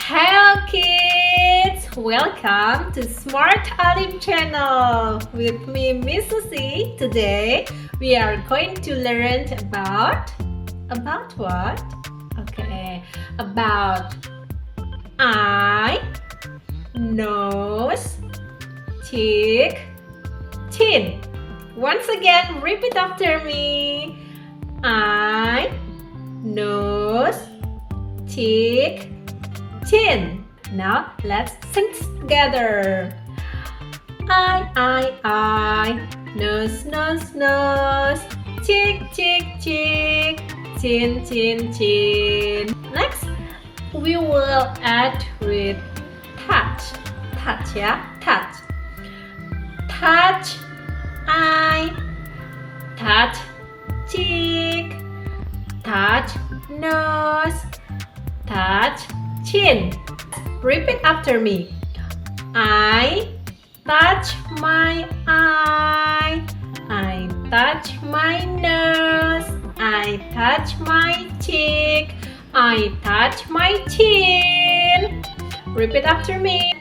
Hello kids! Welcome to Smart Alif channel with me Miss Susie. Today we are going to learn about what? Okay, about eye, nose, cheek, chin. Once again, repeat after me. Eye, nose, cheek, chin. Now let's sing together. I, nose, nose, nose, cheek, cheek, cheek, chin, chin, chin. Next, we will add with touch. Touch, yeah, touch. Touch eye, touch cheek, touch nose, touch chin. Repeat after me. I touch my eye, I touch my nose, I touch my cheek, I touch my chin. Repeat after me.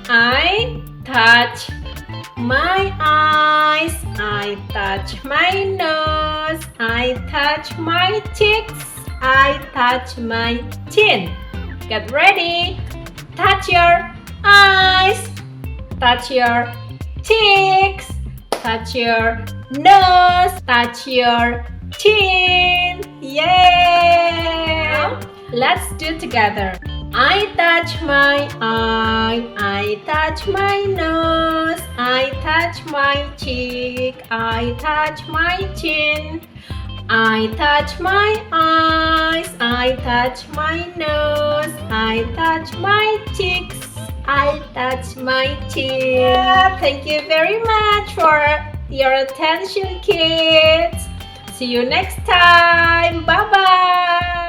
I touch my eyes, I touch my nose, I touch my cheeks, I touch my chin. Get ready. Touch your eyes, touch your cheeks, touch your nose, touch your chin. Yay! Now, let's do together. I touch my eye, I touch my nose, I touch my cheek, I touch my chin. I touch my eyes, I touch my nose, I touch my cheeks, I touch my chin. Yeah, thank you very much for your attention, kids. See you next time. Bye-bye.